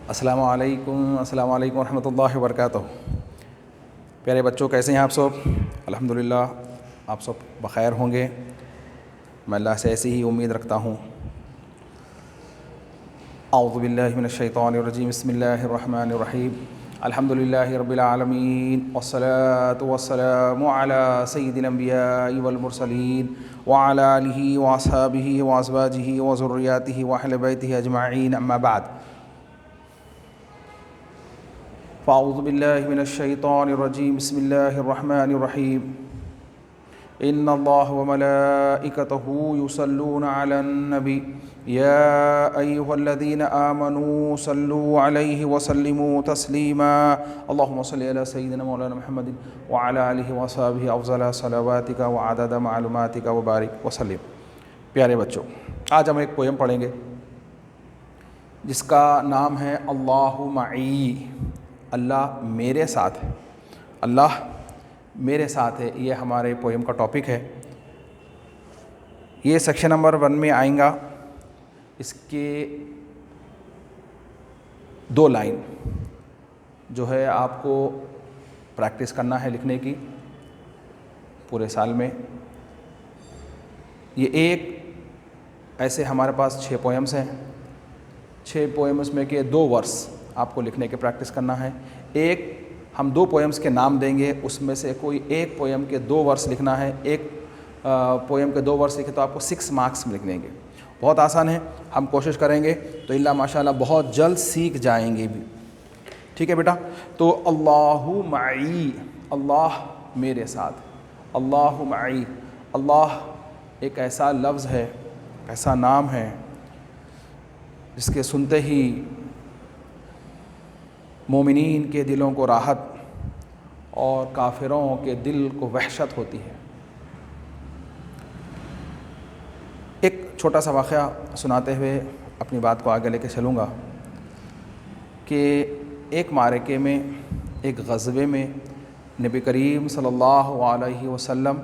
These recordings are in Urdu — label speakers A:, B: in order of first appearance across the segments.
A: السلام علیکم ورحمۃ اللہ وبرکاتہ۔ پیارے بچوں، کیسے ہیں آپ سب؟ الحمدللہ آپ سب بخیر ہوں گے، میں اللہ سے ایسی ہی امید رکھتا ہوں۔ اعوذ باللہ من الشیطان الرجیم، بسم اللہ الرحمن الرحیم، الحمدللہ رب العالمین، والصلاة والسلام علی سید الانبیاء والمرسلین وعلی آلہ واصحابہ وازواجہ وذریاتہ واہل بیتہ اجمعین، اما بعد۔ فاعوذ باللہ من الشیطان الرجیم، بسم اللہ الرحمن الرحیم، ان اللہ وملائکتہ یصلون علی النبی یا ایہا الذین آمنوا صلوا علیہ وسلموا تسلیما، اللہم صلی علی سیدنا مولانا محمد وعلی آلہ وصحبہ افضل صلواتک وعدد معلوماتک وبارک وسلم۔ پیارے بچوں، آج ہم ایک پویم پڑھیں گے جس کا نام ہے اللہ معی، اللہ میرے ساتھ ہے، اللہ میرے ساتھ ہے۔ یہ ہمارے پویم کا ٹاپک ہے۔ یہ سیکشن نمبر 1 میں آئیں گا۔ اس کے 2 لائن جو ہے آپ کو پریکٹس کرنا ہے لکھنے کی پورے سال میں۔ یہ ایک ایسے ہمارے پاس 6 پویمز ہیں، 6 پویمز میں کے 2 ورس آپ کو لکھنے کے پریکٹس کرنا ہے۔ ایک ہم 2 پویمز کے نام دیں گے، اس میں سے کوئی ایک پویم کے 2 ورس لکھنا ہے۔ ایک پویم کے 2 ورس لکھے تو آپ کو 6 مارکس میں لکھ لیں گے۔ بہت آسان ہے، ہم کوشش کریں گے تو اللہ ماشاءاللہ بہت جلد سیکھ جائیں گے بھی۔ ٹھیک ہے بیٹا؟ تو اللہ معی، اللہ میرے ساتھ، اللہ معی۔ اللہ ایک ایسا لفظ ہے، ایسا نام ہے جس کے سنتے ہی مومنین کے دلوں کو راحت اور کافروں کے دل کو وحشت ہوتی ہے۔ ایک چھوٹا سا واقعہ سناتے ہوئے اپنی بات کو آگے لے کے چلوں گا کہ ایک معرکے میں، ایک غزوے میں نبی کریم صلی اللہ علیہ وسلم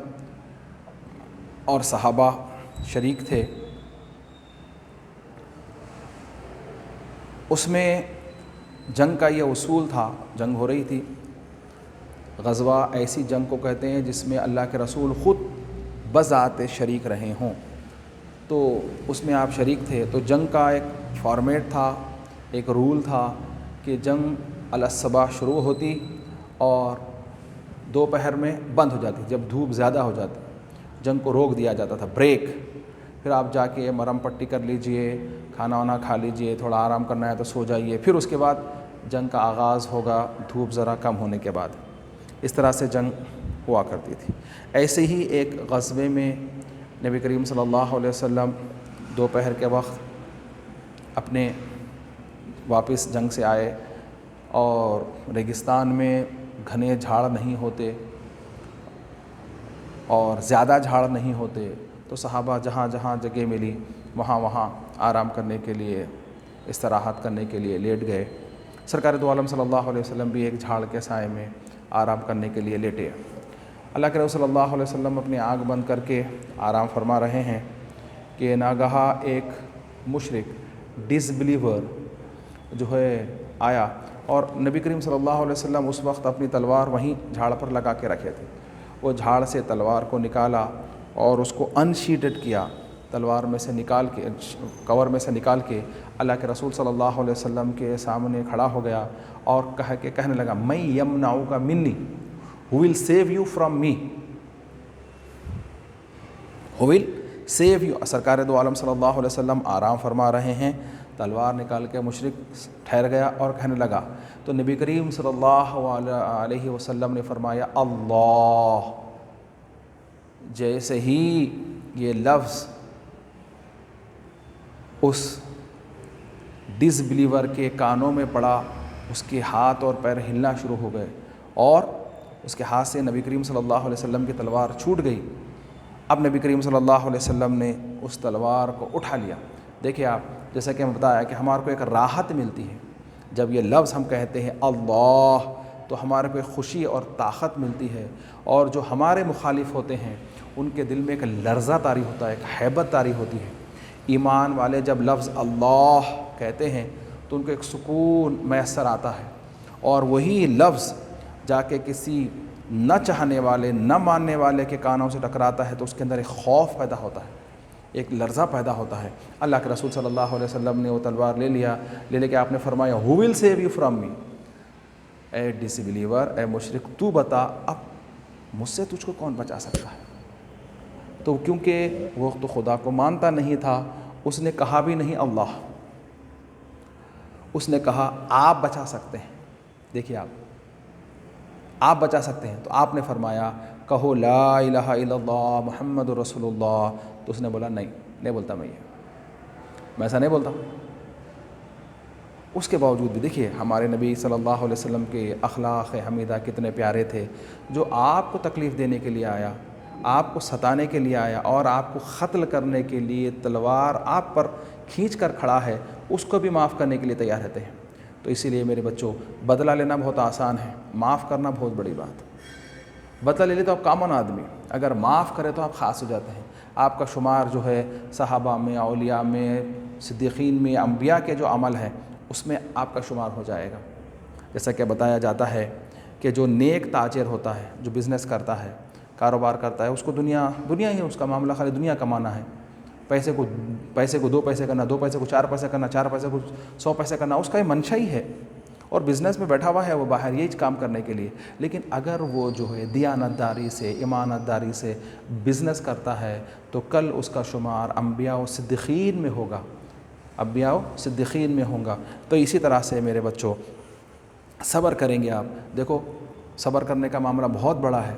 A: اور صحابہ شریک تھے۔ اس میں جنگ کا یہ اصول تھا، جنگ ہو رہی تھی۔ غزوہ ایسی جنگ کو کہتے ہیں جس میں اللہ کے رسول خود بذات شریک رہے ہوں، تو اس میں آپ شریک تھے۔ تو جنگ کا ایک فارمیٹ تھا، ایک رول تھا کہ جنگ الصبح شروع ہوتی اور دوپہر میں بند ہو جاتی۔ جب دھوپ زیادہ ہو جاتی جنگ کو روک دیا جاتا تھا، بریک۔ پھر آپ جا کے مرم پٹی کر لیجئے، کھانا وانا کھا لیجئے، تھوڑا آرام کرنا ہے تو سو جائیے، پھر اس کے بعد جنگ کا آغاز ہوگا دھوپ ذرا کم ہونے کے بعد۔ اس طرح سے جنگ ہوا کرتی تھی۔ ایسے ہی ایک غزوے میں نبی کریم صلی اللہ علیہ وسلم دوپہر کے وقت اپنے واپس جنگ سے آئے، اور ریگستان میں گھنے جھاڑ نہیں ہوتے اور زیادہ جھاڑ نہیں ہوتے، تو صحابہ جہاں جہاں جگہ ملی وہاں وہاں آرام کرنے کے لیے، استراحت کرنے کے لیے لیٹ گئے۔ سرکار دو عالم صلی اللہ علیہ وسلم بھی ایک جھاڑ کے سائے میں آرام کرنے کے لیے لیٹے۔ اللہ کے رسول صلی اللہ علیہ وسلم اپنی آنکھ بند کر کے آرام فرما رہے ہیں کہ ناگہاں ایک مشرک ڈس بلیور جو ہے آیا، اور نبی کریم صلی اللہ علیہ وسلم اس وقت اپنی تلوار وہیں جھاڑ پر لگا کے رکھے تھے۔ وہ جھاڑ سے تلوار کو نکالا اور اس کو انشیٹڈ کیا، تلوار میں سے نکال کے، کور میں سے نکال کے اللہ کے رسول صلی اللہ علیہ وسلم کے سامنے کھڑا ہو گیا اور کہنے لگا، میں یمنعک منی، who will save you from me, who will save you۔ سرکار دو عالم صلی اللہ علیہ وسلم آرام فرما رہے ہیں، تلوار نکال کے مشرک ٹھہر گیا اور کہنے لگا، تو نبی کریم صلی اللہ علیہ وسلم نے فرمایا اللہ۔ جیسے ہی یہ لفظ اس ڈس بلیور کے کانوں میں پڑا، اس کے ہاتھ اور پیر ہلنا شروع ہو گئے، اور اس کے ہاتھ سے نبی کریم صلی اللہ علیہ وسلم کی تلوار چھوٹ گئی۔ اب نبی کریم صلی اللہ علیہ وسلم نے اس تلوار کو اٹھا لیا۔ دیکھیں آپ، جیسا کہ ہم بتایا کہ ہمارے کو ایک راحت ملتی ہے جب یہ لفظ ہم کہتے ہیں اللہ، تو ہمارے کو ایک خوشی اور طاقت ملتی ہے، اور جو ہمارے مخالف ہوتے ہیں ان کے دل میں ایک لرزہ طاری ہوتا ہے، ایک ہیبت طاری ہوتی ہے۔ ایمان والے جب لفظ اللہ کہتے ہیں تو ان کو ایک سکون میسر آتا ہے، اور وہی لفظ جا کے کسی نہ چاہنے والے نہ ماننے والے کے کانوں سے ٹکراتا ہے تو اس کے اندر ایک خوف پیدا ہوتا ہے، ایک لرزہ پیدا ہوتا ہے۔ اللہ کے رسول صلی اللہ علیہ وسلم نے وہ تلوار لے کے آپ نے فرمایا who will save you from me؟ اے ڈس بلیور، اے مشرک، تو بتا اب مجھ سے تجھ کو کون بچا سکتا ہے؟ تو کیونکہ وہ تو خدا کو مانتا نہیں تھا، اس نے کہا بھی نہیں اللہ، اس نے کہا آپ بچا سکتے ہیں۔ دیکھیے آپ بچا سکتے ہیں، تو آپ نے فرمایا کہو لا الہ الا اللہ محمد رسول اللہ، تو اس نے بولا نہیں بولتا میں ایسا نہیں بولتا۔ اس کے باوجود بھی دیکھیے ہمارے نبی صلی اللہ علیہ وسلم کے اخلاق حمیدہ کتنے پیارے تھے، جو آپ کو تکلیف دینے کے لیے آیا، آپ کو ستانے کے لیے آیا اور آپ کو قتل کرنے کے لیے تلوار آپ پر کھینچ کر کھڑا ہے، اس کو بھی معاف کرنے کے لیے تیار رہتے ہیں۔ تو اسی لیے میرے بچوں، بدلہ لینا بہت آسان ہے، معاف کرنا بہت بڑی بات ہے۔ بدلہ لے لے تو آپ کامن آدمی، اگر معاف کرے تو آپ خاص ہو جاتے ہیں۔ آپ کا شمار جو ہے صحابہ میں، اولیاء میں، صدیقین میں، انبیاء کے جو عمل ہے اس میں آپ کا شمار ہو جائے گا۔ جیسا کہ بتایا جاتا ہے کہ جو نیک تاجر ہوتا ہے، جو بزنس کرتا ہے، کاروبار کرتا ہے، اس کو دنیا ہی اس کا معاملہ خالی دنیا کمانا ہے۔ پیسے کو 2 پیسے کرنا، 2 پیسے کو 4 پیسے کرنا، 4 پیسے کو 100 پیسے کرنا، اس کا یہ منشا ہی ہے، اور بزنس میں بیٹھا ہوا ہے وہ باہر یہی کام کرنے کے لیے۔ لیکن اگر وہ جو ہے دیانت داری سے، ایمانت داری سے بزنس کرتا ہے تو کل اس کا شمار انبیاء و صدیقین میں ہوگا، انبیاء و صدیقین میں ہوگا۔ تو اسی طرح سے میرے بچوں صبر کریں گے آپ۔ دیکھو صبر کرنے کا معاملہ بہت بڑا ہے۔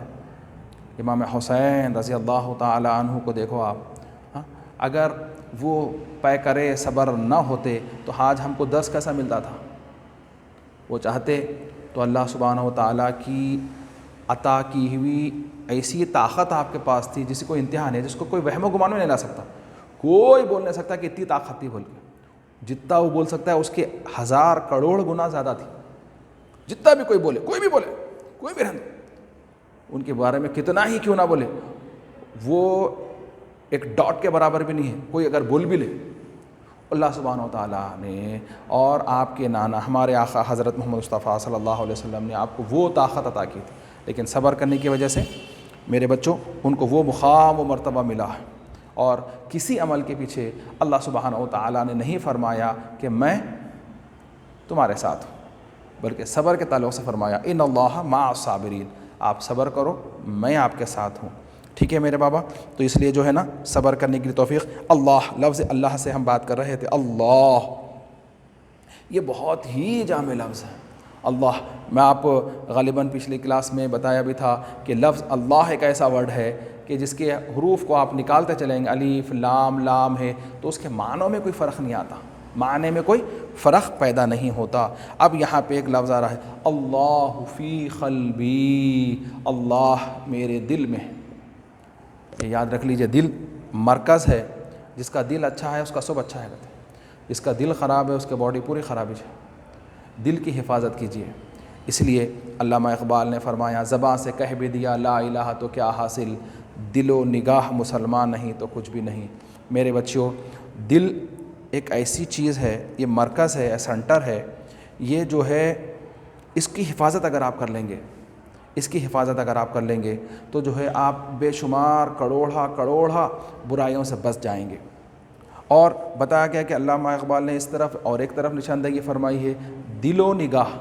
A: امام حسین رضی اللہ تعالی عنہ کو دیکھو آپ، اگر وہ پیکرے صبر نہ ہوتے تو آج ہم کو 10 کیسا ملتا تھا؟ وہ چاہتے تو اللہ سبحانہ و تعالیٰ کی عطا کی ہوئی ایسی طاقت آپ کے پاس تھی جس کو انتہا نہیں، جس کو کوئی وہم و گمان میں نہیں لا سکتا، کوئی بول نہیں سکتا کہ اتنی طاقت تھی بول کے۔ جتنا وہ بول سکتا ہے اس کے 1000 کروڑ گنا زیادہ تھی۔ جتنا بھی کوئی بولے، کوئی بھی رہنے ان کے بارے میں کتنا ہی کیوں نہ بولے، وہ ایک ڈاٹ کے برابر بھی نہیں ہے، کوئی اگر بول بھی لے۔ اللہ سبحانہ و تعالیٰ نے اور آپ کے نانا ہمارے آقا حضرت محمد مصطفیٰ صلی اللہ علیہ وسلم نے آپ کو وہ طاقت عطا کی تھی، لیکن صبر کرنے کی وجہ سے میرے بچوں ان کو وہ مقام و مرتبہ ملا ہے۔ اور کسی عمل کے پیچھے اللہ سبحانہ و تعالیٰ نے نہیں فرمایا کہ میں تمہارے ساتھ ہوں، بلکہ صبر کے تعلق سے فرمایا ان اللہ مع الصابرین، آپ صبر کرو میں آپ کے ساتھ ہوں۔ ٹھیک ہے میرے بابا، تو اس لیے جو ہے نا صبر کرنے کی توفیق۔ اللہ، لفظ اللہ سے ہم بات کر رہے تھے، اللہ یہ بہت ہی جامع لفظ ہے۔ اللہ، میں آپ غالباً پچھلی کلاس میں بتایا بھی تھا کہ لفظ اللہ ایک ایسا ورڈ ہے کہ جس کے حروف کو آپ نکالتے چلیں گے، الف لام ہے، تو اس کے معنوں میں کوئی فرق نہیں آتا، معنی میں کوئی فرق پیدا نہیں ہوتا۔ اب یہاں پہ ایک لفظ آ رہا ہے اللہ فی قلبی، اللہ میرے دل میں ہے۔ یہ یاد رکھ لیجئے، دل مرکز ہے، جس کا دل اچھا ہے اس کا سب اچھا ہے، جس کا دل خراب ہے اس کے باڈی پوری خرابی ہے۔ دل کی حفاظت کیجیے۔ اس لیے علامہ اقبال نے فرمایا زباں سے کہہ بھی دیا لا الہ تو کیا حاصل، دل و نگاہ مسلمان نہیں تو کچھ بھی نہیں۔ میرے بچیوں، دل ایک ایسی چیز ہے، یہ مرکز ہے، سنٹر ہے، یہ جو ہے اس کی حفاظت اگر آپ کر لیں گے تو جو ہے آپ بے شمار کروڑا برائیوں سے بچ جائیں گے۔ اور بتایا گیا کہ علامہ اقبال نے اس طرف اور ایک طرف نشاندہی فرمائی ہے، دل و نگاہ۔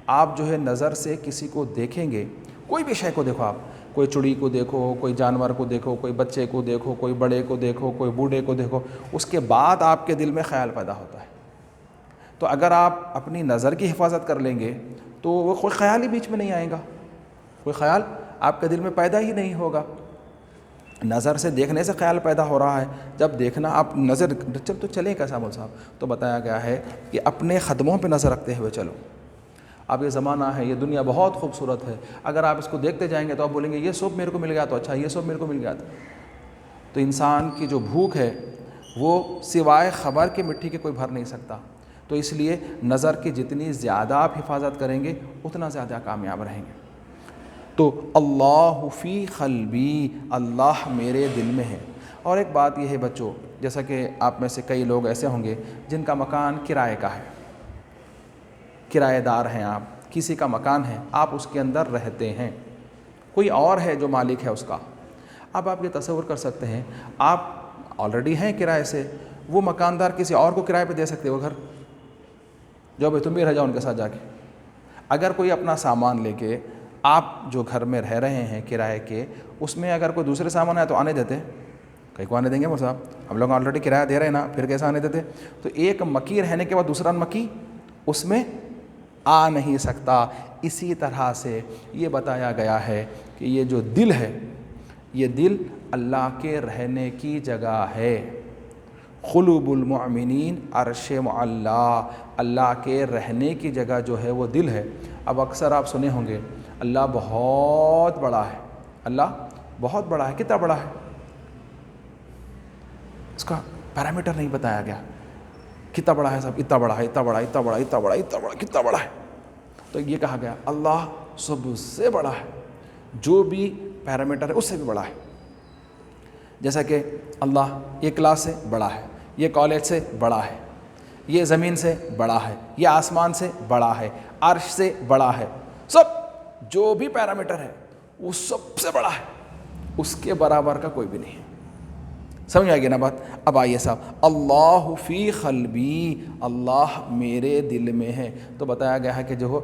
A: آپ جو ہے نظر سے کسی کو دیکھیں گے، کوئی بھی شے کو دیکھو، آپ کوئی چڑی کو دیکھو، کوئی جانور کو دیکھو، کوئی بچے کو دیکھو، کوئی بڑے کو دیکھو، کوئی بوڑھے کو دیکھو، اس کے بعد آپ کے دل میں خیال پیدا ہوتا ہے۔ تو اگر آپ اپنی نظر کی حفاظت کر لیں گے تو وہ کوئی خیال ہی بیچ میں نہیں آئے گا، کوئی خیال آپ کے دل میں پیدا ہی نہیں ہوگا۔ نظر سے دیکھنے سے خیال پیدا ہو رہا ہے، جب دیکھنا آپ نظر تو چلیں کیسا مول صاحب، تو بتایا گیا ہے کہ اپنے قدموں پہ نظر رکھتے ہوئے چلو۔ اب یہ زمانہ ہے، یہ دنیا بہت خوبصورت ہے، اگر آپ اس کو دیکھتے جائیں گے تو آپ بولیں گے یہ سب میرے کو مل گیا تو اچھا، یہ سب میرے کو مل گیا تھا۔ تو انسان کی جو بھوک ہے وہ سوائے خبر کے مٹی کے کوئی بھر نہیں سکتا۔ تو اس لیے نظر کی جتنی زیادہ آپ حفاظت کریں گے اتنا زیادہ کامیاب رہیں گے۔ تو اللہ فی قلبی، اللہ میرے دل میں ہے۔ اور ایک بات یہ ہے بچوں، جیسا کہ آپ میں سے کئی لوگ ایسے ہوں گے جن کا مکان کرائے کا ہے، کرایہ دار ہیں آپ، کسی کا مکان ہے، آپ اس کے اندر رہتے ہیں، کوئی اور ہے جو مالک ہے اس کا۔ اب آپ یہ تصور کر سکتے ہیں، آپ آلریڈی ہیں کرائے سے، وہ مکاندار کسی اور کو کرائے پہ دے سکتے وہ گھر، جو بھائی تم بھی رہ جاؤ ان کے ساتھ جا کے۔ اگر کوئی اپنا سامان لے کے آپ جو گھر میں رہ رہے ہیں کرائے کے، اس میں اگر کوئی دوسرے سامان ہے تو آنے دیتے، کہیں کو آنے دیں گے وہ صاحب، ہم لوگ آلریڈی کرایہ دے رہے ہیں نا، پھر کیسے آنے دیتے؟ تو ایک مکی رہنے کے بعد دوسرا مکی اس میں آ نہیں سکتا۔ اسی طرح سے یہ بتایا گیا ہے کہ یہ جو دل ہے، یہ دل اللہ کے رہنے کی جگہ ہے۔ قلوب المؤمنین عرش معلیٰ، اللہ کے رہنے کی جگہ جو ہے وہ دل ہے۔ اب اکثر آپ سنے ہوں گے اللہ بہت بڑا ہے، اللہ بہت بڑا ہے، کتنا بڑا ہے؟ اس کا پیرامیٹر نہیں بتایا گیا، کتنا بڑا ہے صاحب؟ اتنا بڑا ہے، اتنا بڑا، اتنا بڑا، اتنا بڑا، اتنا بڑا، کتنا بڑا ہے؟ تو یہ کہا گیا اللہ سب سے بڑا ہے، جو بھی پیرامیٹر ہے اس سے بھی بڑا ہے۔ جیسا کہ اللہ یہ کلاس سے بڑا ہے، یہ کالج سے بڑا ہے، یہ زمین سے بڑا ہے، یہ آسمان سے بڑا ہے، عرش سے بڑا ہے، سب جو بھی پیرامیٹر ہے وہ سب سے بڑا ہے، اس کے برابر کا کوئی بھی نہیں ہے۔ سمجھ آئے گی نا بات؟ اب آئیے صاحب، اللہ فی قلبی، اللہ میرے دل میں ہے، تو بتایا گیا ہے کہ جو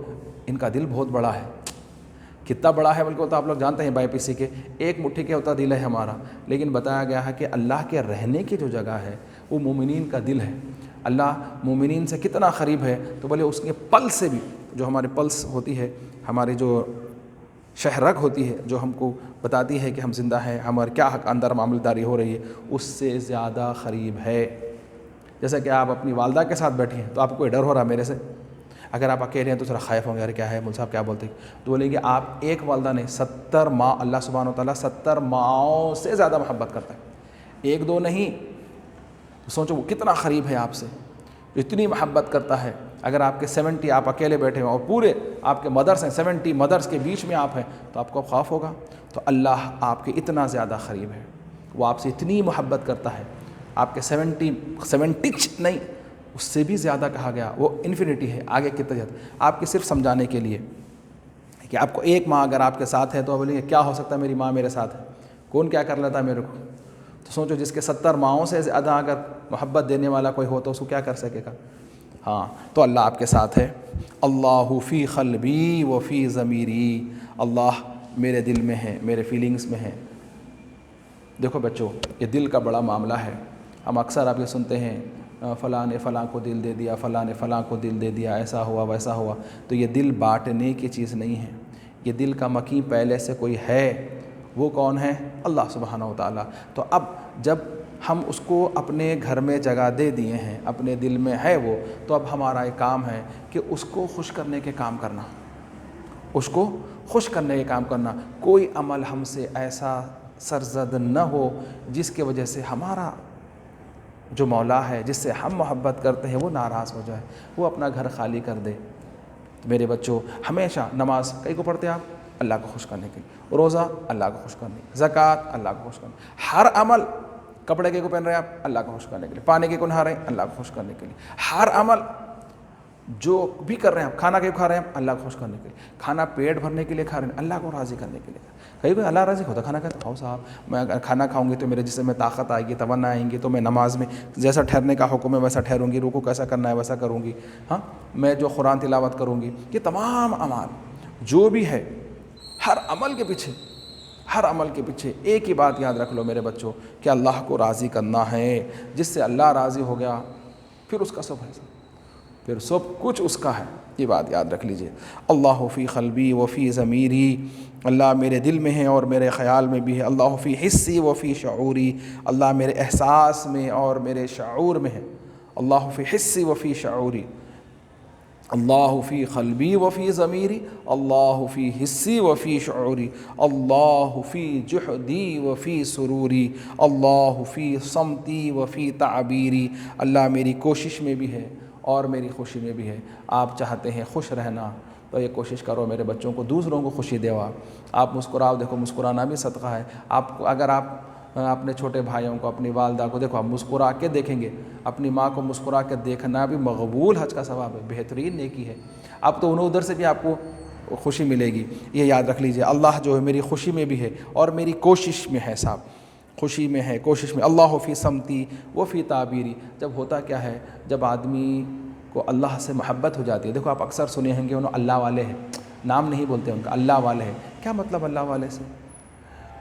A: ان کا دل بہت بڑا ہے۔ کتنا بڑا ہے بلکہ تو آپ لوگ جانتے ہیں بائی پی سی کے ایک مٹھی کے ہوتا دل ہے ہمارا، لیکن بتایا گیا ہے کہ اللہ کے رہنے کی جو جگہ ہے وہ مومنین کا دل ہے۔ اللہ مومنین سے کتنا قریب ہے، تو بولے اس کے پلس سے بھی، جو ہمارے پلس ہوتی ہے، ہماری جو شہرگ ہوتی ہے جو ہم کو بتاتی ہے کہ ہم زندہ ہیں، ہمارے کیا اندر معاملہ داری ہو رہی ہے، اس سے زیادہ قریب ہے۔ جیسا کہ آپ اپنی والدہ کے ساتھ بیٹھی ہیں تو آپ کو کوئی ڈر ہو رہا ہے میرے سے؟ اگر آپ اکیلے ہیں تو ذرا خائف ہوں گے، یار کیا ہے مول صاحب کیا بولتے ہیں، تو بولیں گے آپ ایک والدہ نہیں 70 ماں، اللہ سبحانہ و تعالیٰ 70 ماؤں سے زیادہ محبت کرتا ہے، ایک دو نہیں۔ تو سوچو وہ کتنا قریب ہے آپ سے، اتنی محبت کرتا ہے۔ اگر آپ کے 70 آپ اکیلے بیٹھے ہیں اور پورے آپ کے مدرس ہیں، 70 مدرس کے بیچ میں آپ ہیں، تو آپ کو خوف ہوگا؟ تو اللہ آپ کے اتنا زیادہ قریب ہے، وہ آپ سے اتنی محبت کرتا ہے، آپ کے 70 نہیں، اس سے بھی زیادہ کہا گیا، وہ انفینٹی ہے، آگے کتنا زیادہ۔ آپ کے صرف سمجھانے کے لیے کہ آپ کو ایک ماں اگر آپ کے ساتھ ہے تو بولیں گے کیا ہو سکتا ہے، میری ماں میرے ساتھ ہے، کون کیا کر لیتا ہے میرے کو؟ تو سوچو جس کے 70 ماؤں سے زیادہ اگر محبت دینے والا کوئی ہو تو اس کو کیا کر سکے گا؟ ہاں، تو اللہ آپ کے ساتھ ہے۔ اللہ فی قلبی و فی ضمیری، اللہ میرے دل میں ہے، میرے فیلنگز میں ہے۔ دیکھو بچوں، یہ دل کا بڑا معاملہ ہے۔ ہم اکثر آپ یہ سنتے ہیں فلاں نے فلاں کو دل دے دیا، فلاں نے فلاں کو دل دے دیا، ایسا ہوا ویسا ہوا۔ تو یہ دل بانٹنے کی چیز نہیں ہے، یہ دل کا مکیں پہلے سے کوئی ہے، وہ کون ہے؟ اللہ سبحانہ و تعالیٰ۔ تو اب جب ہم اس کو اپنے گھر میں جگہ دے دیے ہیں، اپنے دل میں ہے وہ، تو اب ہمارا ایک کام ہے کہ اس کو خوش کرنے کے کام کرنا، اس کو خوش کرنے کے کام کرنا۔ کوئی عمل ہم سے ایسا سرزد نہ ہو جس کی وجہ سے ہمارا جو مولا ہے، جس سے ہم محبت کرتے ہیں، وہ ناراض ہو جائے، وہ اپنا گھر خالی کر دے۔ میرے بچوں، ہمیشہ نماز کئی کو پڑھتے ہیں آپ؟ اللہ کو خوش کرنے کے لیے۔ روزہ اللہ کو خوش کرنے کے لیے، زکوٰۃ اللہ کو خوش کرنے کے لیے، ہر عمل، کپڑے کے کو پہن رہے ہیں آپ اللہ کو خوش کرنے کے لیے، پانی کے کو نہا رہے ہیں اللہ کو خوش کرنے کے لیے، ہر عمل جو بھی کر رہے ہیں آپ، کھانا کے کھا رہے ہیں اللہ کو خوش کرنے کے لیے، کھانا پیٹ بھرنے کے لیے کھا رہے ہیں اللہ کو راضی کرنے کے لیے۔ کہیں کوئی اللہ راضی ہوتا کھانا کھاتا؟ ہاؤ صاحب، میں اگر کھانا کھاؤں گی تو میرے جسم میں طاقت آئے گی، توانہ آئیں گی، تو میں نماز میں جیسا ٹھہرنے کا حکم ہے ویسا ٹھہروں گی، رکوع کیسا کرنا ہے ویسا کروں گی، ہاں میں جو قرآن تلاوت کروں گی، یہ تمام اعمال جو بھی ہے، ہر عمل کے پیچھے ایک ہی بات یاد رکھ لو میرے بچوں، کہ اللہ کو راضی کرنا ہے۔ جس سے اللہ راضی ہو گیا پھر اس کا سب ہے، پھر سب کچھ اس کا ہے، یہ بات یاد رکھ لیجئے۔ اللہ فی قلبی و فی ضمیری، اللہ میرے دل میں ہے اور میرے خیال میں بھی ہے۔ اللہ فی حسی و فی شعوری، اللہ میرے احساس میں اور میرے شعور میں ہے۔ اللہ فی حسی و فی شعوری، اللہ فی قلبی و فی ضمیری، اللہ فی حسی و فی شعوری، اللہ فی جہدی و فی سروری، اللہ فی صمتی و فی تعبیری، اللہ میری کوشش میں بھی ہے اور میری خوشی میں بھی ہے۔ آپ چاہتے ہیں خوش رہنا تو یہ کوشش کرو میرے بچوں کو دوسروں کو خوشی دو۔ آپ مسکراؤ، دیکھو مسکرانا بھی صدقہ ہے۔ آپ کو اگر آپ اپنے چھوٹے بھائیوں کو، اپنی والدہ کو دیکھو، آپ مسکرا کے دیکھیں گے، اپنی ماں کو مسکرا کے دیکھنا بھی مقبول حج کا ثواب ہے، بہترین نیکی ہے۔ اب تو ادھر سے بھی آپ کو خوشی ملے گی، یہ یاد رکھ لیجئے۔ اللہ جو ہے میری خوشی میں بھی ہے اور میری کوشش میں ہے صاحب، خوشی میں ہے، کوشش میں۔ اللہ فی سمتی و فی تعبیری۔ جب ہوتا کیا ہے، جب آدمی کو اللہ سے محبت ہو جاتی ہے، دیکھو آپ اکثر سنے ہیں کہ انہوں اللہ والے ہیں، نام نہیں بولتے ان کا، اللہ والے ہیں۔ کیا مطلب اللہ والے سے؟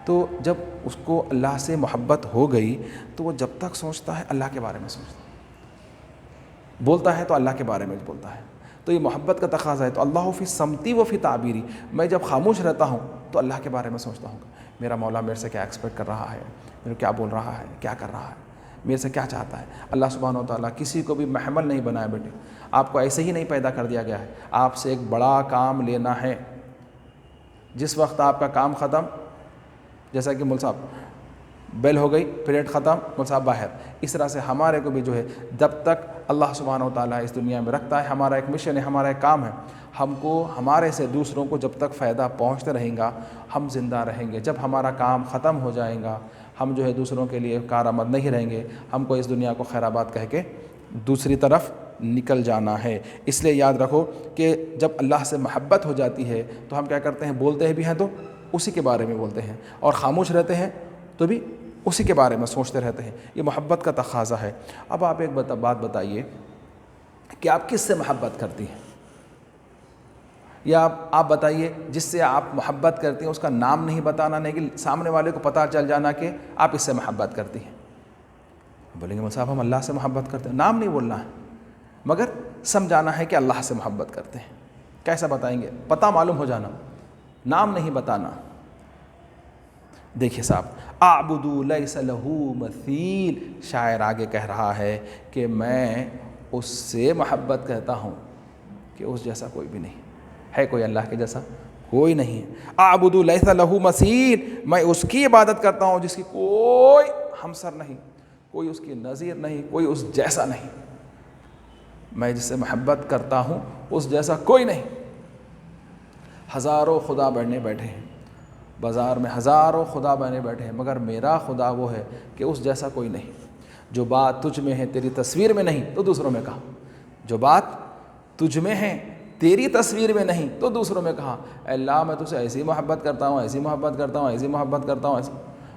A: تو جب اس کو اللہ سے محبت ہو گئی تو وہ جب تک سوچتا ہے اللہ کے بارے میں سوچتا ہے، بولتا ہے تو اللہ کے بارے میں بولتا ہے، تو یہ محبت کا تقاضا ہے۔ تو اللہ فی سمتی و فی تعبیری، میں جب خاموش رہتا ہوں تو اللہ کے بارے میں سوچتا ہوں، میرا مولا میرے سے کیا ایکسپیکٹ کر رہا ہے، میرے کیا بول رہا ہے، کیا کر رہا ہے، میرے سے کیا چاہتا ہے۔ اللہ سبحانہ و تعالیٰ کسی کو بھی محمل نہیں بنایا بیٹے، آپ کو ایسے ہی نہیں پیدا کر دیا گیا ہے، آپ سے ایک بڑا کام لینا ہے۔ جس وقت آپ کا کام ختم، جیسا کہ مول صاحب بیل ہو گئی، پیریڈ ختم، مول صاحب باہر، اس طرح سے ہمارے کو بھی جو ہے جب تک اللہ سبحانہ و تعالیٰ اس دنیا میں رکھتا ہے، ہمارا ایک مشن ہے، ہمارا ایک کام ہے، ہم کو ہمارے سے دوسروں کو جب تک فائدہ پہنچتے رہیں گا ہم زندہ رہیں گے۔ جب ہمارا کام ختم ہو جائے گا، ہم جو ہے دوسروں کے لیے کارآمد نہیں رہیں گے، ہم کو اس دنیا کو خیرآباد کہہ کے دوسری طرف نکل جانا ہے۔ اس لیے یاد رکھو کہ جب اللہ سے محبت ہو جاتی ہے تو ہم کیا کرتے ہیں، بولتے ہیں بھی ہیں تو اسی کے بارے میں بولتے ہیں، اور خاموش رہتے ہیں تو بھی اسی کے بارے میں سوچتے رہتے ہیں۔ یہ محبت کا تقاضا ہے۔ اب آپ ایک بات بتائیے کہ آپ کس سے محبت کرتی ہیں، یا آپ بتائیے جس سے آپ محبت کرتی ہیں اس کا نام نہیں بتانا، نہیں کہ سامنے والے کو پتہ چل جانا کہ آپ اس سے محبت کرتی ہیں۔ بولیں گے مول صاحب ہم اللہ سے محبت کرتے ہیں، نام نہیں بولنا ہے مگر سمجھانا ہے کہ اللہ سے محبت کرتے ہیں۔ کیسا بتائیں گے؟ پتہ معلوم ہو جانا، نام نہیں بتانا۔ دیکھیے صاحب، اعبدوا لیس لہ مثیل، شاعر آگے کہہ رہا ہے کہ میں اس سے محبت کرتا ہوں کہ اس جیسا کوئی بھی نہیں ہے، کوئی اللہ کے جیسا کوئی نہیں ہے۔ اعبدوا لیس لہ مثیل، میں اس کی عبادت کرتا ہوں جس کی کوئی ہمسر نہیں، کوئی اس کی نظیر نہیں، کوئی اس جیسا نہیں۔ میں جس سے محبت کرتا ہوں اس جیسا کوئی نہیں۔ ہزاروں خدا بننے بیٹھے ہیں بازار میں، ہزاروں خدا بنے بیٹھے ہیں، مگر میرا خدا وہ ہے کہ اس جیسا کوئی نہیں۔ جو بات تجھ میں ہے تیری تصویر میں نہیں تو دوسروں میں کہا، جو بات تجھ میں ہے تیری تصویر میں نہیں تو دوسروں میں کہا، اے اللہ میں تجھ سے ایسی محبت کرتا ہوں، ایسی محبت کرتا ہوں، ایسی محبت کرتا ہوں، ایسی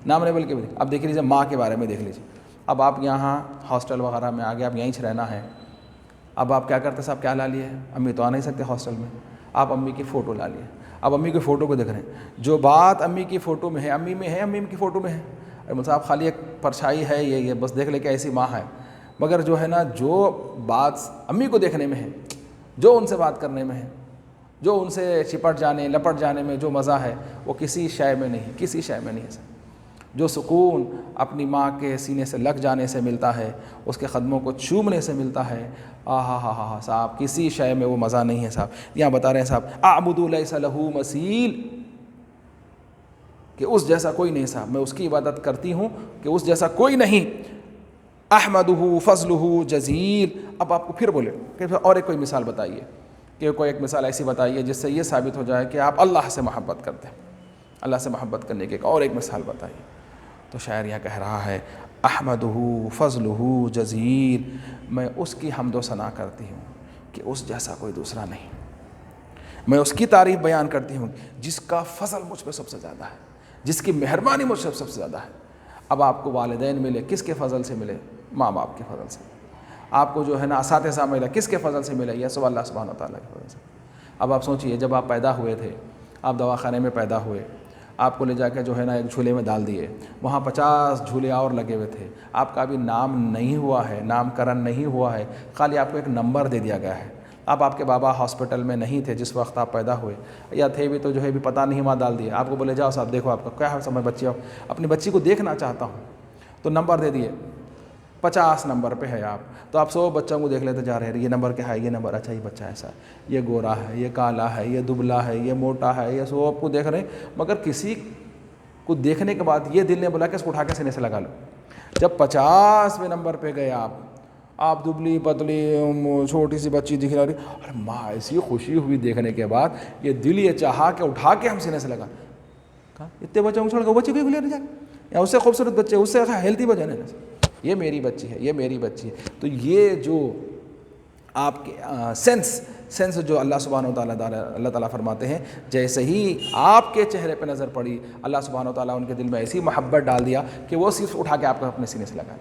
A: نام نہیں بلکہ۔ اب دیکھ لیجیے ماں کے بارے میں دیکھ لیجیے، اب آپ یہاں ہاسٹل وغیرہ میں آگے آپ یہیں رہنا ہے، اب آپ کیا کرتے صاحب، کیا لا لیے؟ امی تو آ نہیں سکتے ہاسٹل میں، آپ امی کی فوٹو لا لیے۔ اب امی کی فوٹو کو دیکھ رہے ہیں، جو بات امی کی فوٹو میں ہے امی میں ہے، امی کی فوٹو میں ہے۔ ارے صاحب خالی ایک پرچھائی ہے، یہ بس دیکھ لے کہ ایسی ماں ہے، مگر جو ہے نا جو بات امی کو دیکھنے میں ہے، جو ان سے بات کرنے میں ہے، جو ان سے چپٹ جانے لپٹ جانے میں جو مزہ ہے وہ کسی شے میں نہیں، کسی شے میں نہیں ہے۔ جو سکون اپنی ماں کے سینے سے لگ جانے سے ملتا ہے، اس کے قدموں کو چومنے سے ملتا ہے، ہاں صاحب کسی شے میں وہ مزہ نہیں ہے صاحب۔ یہاں بتا رہے ہیں صاحب اعبدوا لیس لہ مثیل، کہ اس جیسا کوئی نہیں صاحب، میں اس کی عبادت کرتی ہوں کہ اس جیسا کوئی نہیں۔ احمدہ فضلہ جزیل۔ اب آپ کو پھر بولے کہ اور ایک کوئی مثال بتائیے، کہ کوئی ایک مثال ایسی بتائیے جس سے یہ ثابت ہو جائے کہ آپ اللہ سے محبت کرتے ہیں۔ اللہ سے محبت کرنے کی اور ایک مثال بتائیے۔ تو شاعر یہاں کہہ رہا ہے احمدہ فضلہ جزیل، میں اس کی حمد و ثنا کرتی ہوں کہ اس جیسا کوئی دوسرا نہیں۔ میں اس کی تعریف بیان کرتی ہوں جس کا فضل مجھ پہ سب سے زیادہ ہے، جس کی مہربانی مجھ سے سب سے زیادہ ہے۔ اب آپ کو والدین ملے کس کے فضل سے ملے؟ ماں باپ کے فضل سے۔ آپ کو جو ہے نا اساتذہ ملے کس کے فضل سے ملے؟ یہ سب اللہ سبحانہ و تعالیٰ کے فضل سے۔ اب آپ سوچئے جب آپ پیدا ہوئے تھے، آپ دواخانے میں پیدا ہوئے، آپ کو لے جا کے جو ہے نا ایک جھولے میں ڈال دیے، وہاں 50 جھولے اور لگے ہوئے تھے، آپ کا ابھی نام نہیں ہوا ہے، نام کرن نہیں ہوا ہے، خالی آپ کو ایک نمبر دے دیا گیا ہے۔ اب آپ کے بابا ہاسپٹل میں نہیں تھے جس وقت آپ پیدا ہوئے، یا تھے بھی تو جو ہے بھی پتہ نہیں وہاں ڈال دیا، آپ کو بولے جاؤ صاحب دیکھو آپ کا کیا ہے، سب میں بچی اپنی بچی کو دیکھنا چاہتا ہوں، تو نمبر دے دیے، 50 نمبر پہ ہے آپ، تو آپ 100 بچوں کو دیکھ لیتے جا رہے ہیں، یہ نمبر کیا ہے، یہ نمبر، اچھا یہ بچہ ایسا ہے، یہ گورا ہے، یہ کالا ہے، یہ دبلا ہے، یہ موٹا ہے، یہ سب کو دیکھ رہے ہیں، مگر کسی کو دیکھنے کے بعد یہ دل نے بولا کہ اس کو اٹھا کے سینے سے لگا لو۔ جب 50ویں نمبر پہ گئے آپ دبلی پتلی چھوٹی سی بچی دکھ رہی، ارے ماں ایسی خوشی ہوئی دیکھنے کے بعد، یہ دل یہ چاہا کہ اٹھا کے ہم سینے سے لگا، کہا اتنے بچوں کو چھوڑ کے بچے کو لے جا، یا اس سے خوبصورت بچے، اس سے ہیلتھی بچے ہیں، یہ میری بچی ہے، یہ میری بچی ہے. تو یہ جو آپ کے سینس جو اللہ سبحانہ و تعالیٰ فرماتے ہیں، جیسے ہی آپ کے چہرے پہ نظر پڑی اللہ سبحانہ و تعالیٰ ان کے دل میں ایسی محبت ڈال دیا کہ وہ صرف اٹھا کے آپ کو اپنے سینے سے لگائے.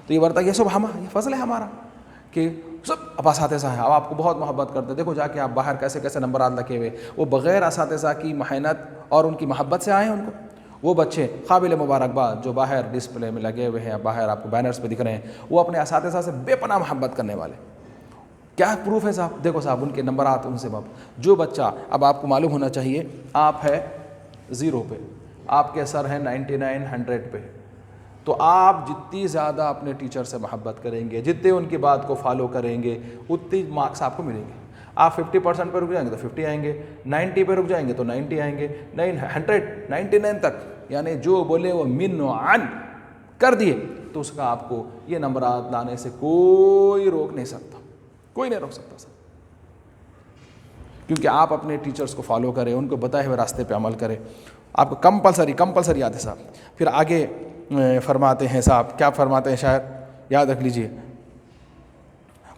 A: تو یہ برتا یہ سب یہ فضل ہے ہمارا کہ سب اب اساتذہ ہیں، اب آپ کو بہت محبت کرتے ہیں. دیکھو جا کے آپ باہر کیسے کیسے نمبرات لگے ہوئے، وہ بغیر اساتذہ کی محنت اور ان کی محبت سے آئے ہیں. ان کو وہ بچے قابل مبارکباد جو باہر ڈسپلے میں لگے ہوئے ہیں، باہر آپ کو بینرز پہ دکھ رہے ہیں، وہ اپنے اساتذہ سے بے پناہ محبت کرنے والے. کیا پروف ہے صاحب؟ دیکھو صاحب ان کے نمبرات ان سے جو بچہ، اب آپ کو معلوم ہونا چاہیے آپ ہے 0 پہ، آپ کے سر ہیں 99 100 پہ، تو آپ جتنی زیادہ اپنے ٹیچر سے محبت کریں گے، جتنے ان کی بات کو فالو کریں گے، اتنی مارکس آپ کو ملیں گے. آپ 50% پہ رک جائیں گے تو 50 آئیں گے، 90 پہ رک جائیں گے تو 90 آئیں گے، 100 99 تک، یعنی جو بولے وہ من و عن کر دیے تو اس کا آپ کو یہ نمبرات لانے سے کوئی روک نہیں سکتا، کوئی نہیں روک سکتا سر. کیونکہ آپ اپنے ٹیچرز کو فالو کریں، ان کو بتائے ہوئے راستے پہ عمل کریں. آپ کو کمپلسری یاد ہے صاحب. پھر آگے فرماتے ہیں صاحب، کیا فرماتے ہیں شاعر، یاد رکھ لیجئے،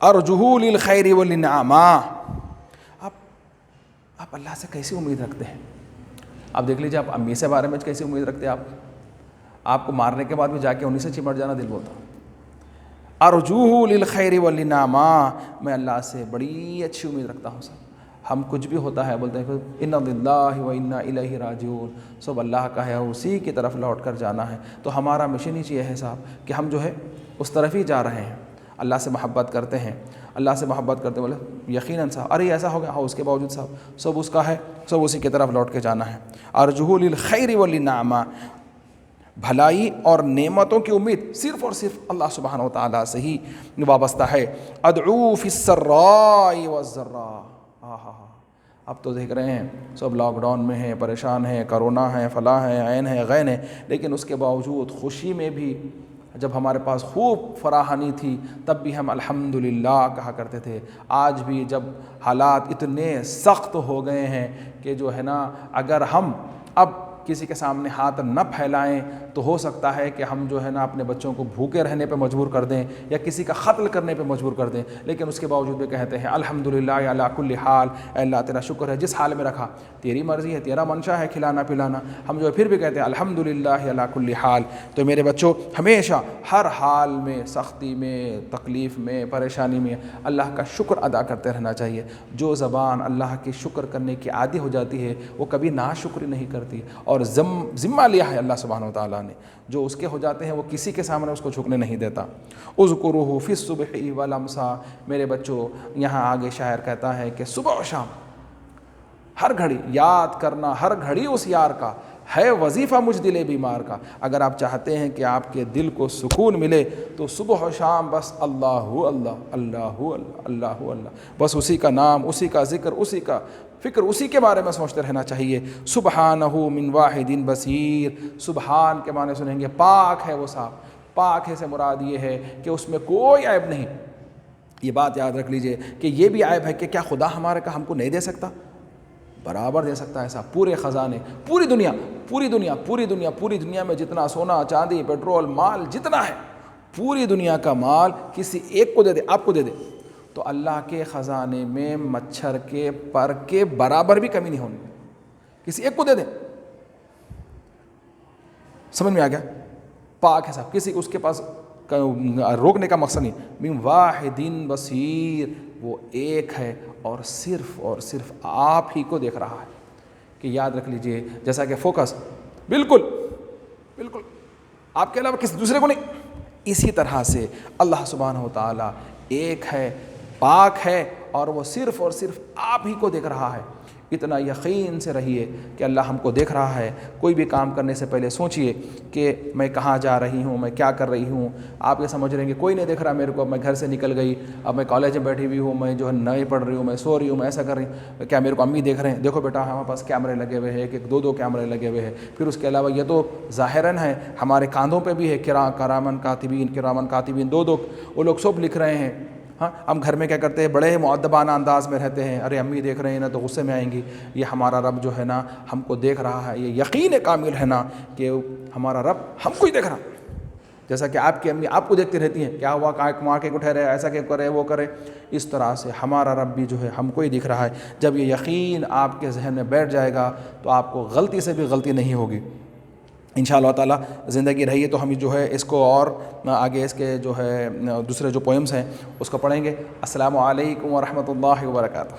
A: ارجو للخیر والانعاما. آپ اللہ سے کیسی امید رکھتے ہیں؟ آپ دیکھ لیجئے، آپ امی سے بارے میں کیسی امید رکھتے ہیں؟ آپ کو مارنے کے بعد بھی جا کے انہیں سے چمٹ جانا دل بولتا. ارجو للخیر والانعاما، میں اللہ سے بڑی اچھی امید رکھتا ہوں صاحب. ہم کچھ بھی ہوتا ہے بولتے ہیں انا للہ و انا الیہ راجعون، سب اللہ کا ہے، اسی کی طرف لوٹ کر جانا ہے. تو ہمارا مشن ہی یہ ہے صاحب کہ ہم جو ہے اس طرف ہی جا رہے ہیں، اللہ سے محبت کرتے ہیں، اللہ سے محبت کرتے بولے یقیناً صاحب ارے ایسا ہو گیا، ہاں اس کے باوجود صاحب سب اس کا ہے، سب اسی کی طرف لوٹ کے جانا ہے. ارجو للخیر والانعاما، بھلائی اور نعمتوں کی امید صرف اور صرف اللہ سبحانہ و تعالیٰ سے ہی وابستہ ہے. ادعو فی السراء والضراء. اب تو دیکھ رہے ہیں سب لاک ڈاؤن میں ہیں، پریشان ہیں، کرونا ہے، فلاں ہے، عین ہے، غین ہے، لیکن اس کے باوجود خوشی میں بھی جب ہمارے پاس خوب فراہانی تھی تب بھی ہم الحمدللہ کہا کرتے تھے. آج بھی جب حالات اتنے سخت ہو گئے ہیں کہ جو ہے نا، اگر ہم اب کسی کے سامنے ہاتھ نہ پھیلائیں تو ہو سکتا ہے کہ ہم جو ہے نا اپنے بچوں کو بھوکے رہنے پہ مجبور کر دیں یا کسی کا قتل کرنے پہ مجبور کر دیں. لیکن اس کے باوجود بھی کہتے ہیں الحمدللہ علی کل حال، اے اللہ تیرا شکر ہے جس حال میں رکھا، تیری مرضی ہے، تیرا منشا ہے کھلانا پلانا. ہم جو ہے پھر بھی کہتے ہیں الحمدللہ علی کل حال. تو میرے بچوں، ہمیشہ ہر حال میں، سختی میں، تکلیف میں، پریشانی میں اللہ کا شکر ادا کرتے رہنا چاہیے. جو زبان اللہ کی شکر کرنے کی عادی ہو جاتی ہے وہ کبھی ناشکری نہیں کرتی، اور ذمہ لیا ہے اللہ سبحانہ و تعالیٰ نے. جو اس کے ہو جاتے ہیں وہ کسی کے سامنے اس کو جھکنے نہیں دیتا. اذکروہ فی الصبح والامسا. میرے بچوں، یہاں آگے شاعر کہتا ہے کہ صبح و شام ہر گھڑی یاد کرنا، ہر گھڑی اس یار کا ہے وظیفہ مجھ دل بیمار کا. اگر آپ چاہتے ہیں کہ آپ کے دل کو سکون ملے تو صبح و شام بس اللہ اللہ اللہ اللہ اللہ اللہ، بس اسی کا نام، اسی کا ذکر، اسی کا فکر، اسی کے بارے میں سوچتے رہنا چاہیے. سبحانہ من واحد بصیر. سبحان کے معنی سنیں گے پاک ہے وہ صاحب. پاک ہے سے مراد یہ ہے کہ اس میں کوئی عیب نہیں. یہ بات یاد رکھ لیجئے کہ یہ بھی عیب ہے کہ کیا خدا ہمارے کا ہم کو نہیں دے سکتا؟ برابر دے سکتا ہے صاحب. پورے خزانے، پوری دنیا میں جتنا سونا چاندی پیٹرول مال جتنا ہے، پوری دنیا کا مال کسی ایک کو دے دے، آپ کو دے دے، تو اللہ کے خزانے میں مچھر کے پر کے برابر بھی کمی نہیں ہونی. کسی ایک کو دے دیں، سمجھ میں آ گیا؟ پاک ہے صاحب، کسی اس کے پاس روکنے کا مقصد نہیں. من واحد بصیر، وہ ایک ہے اور صرف آپ ہی کو دیکھ رہا ہے. کہ یاد رکھ لیجئے، جیسا کہ فوکس بالکل آپ کے علاوہ کسی دوسرے کو نہیں، اسی طرح سے اللہ سبحانہ و تعالیٰ ایک ہے، پاک ہے، اور وہ صرف آپ ہی کو دیکھ رہا ہے. اتنا یقین سے رہیے کہ اللہ ہم کو دیکھ رہا ہے. کوئی بھی کام کرنے سے پہلے سوچئے کہ میں کہاں جا رہی ہوں، میں کیا کر رہی ہوں. آپ یہ سمجھ رہے ہیں کہ کوئی نہیں دیکھ رہا میرے کو، اب میں گھر سے نکل گئی، اب میں کالج میں بیٹھی ہوئی ہوں، میں جو ہے نہیں پڑھ رہی ہوں، میں سو رہی ہوں، میں ایسا کر رہی ہوں، کیا میرے کو امی دیکھ رہے ہیں؟ دیکھو بیٹا ہمارے پاس کیمرے لگے ہوئے ہیں، ایک دو کیمرے لگے ہوئے ہیں. پھر اس کے علاوہ یہ تو ظاہراً ہے، ہمارے کاندھوں پہ بھی ہے کرامن کاتبین، دو وہ لوگ سب لکھ رہے ہیں. ہاں ہم گھر میں کیا کرتے ہیں، بڑے مؤدبانہ انداز میں رہتے ہیں، ارے امی دیکھ رہے ہیں نا تو غصے میں آئیں گی، یہ ہمارا رب جو ہے نا ہم کو دیکھ رہا ہے، یہ یقین کامل ہے نا کہ ہمارا رب ہم کو ہی دیکھ رہا، جیسا کہ آپ کی امی آپ کو دیکھتی رہتی ہیں، کیا ہوا، کہاں کما کے اٹھے رہے، ایسا کہ کرے وہ کرے، اس طرح سے ہمارا رب بھی جو ہے ہم کو ہی دکھ رہا ہے۔ جب یہ یقین آپ کے ذہن میں بیٹھ جائے گا تو آپ کو غلطی سے بھی غلطی نہیں ہوگی انشاءاللہ تعالیٰ۔ زندگی رہی ہے تو ہم جو ہے اس کو اور آگے اس کے جو ہے دوسرے جو پوئمز ہیں اس کو پڑھیں گے۔ السلام علیکم ورحمۃ اللہ وبرکاتہ۔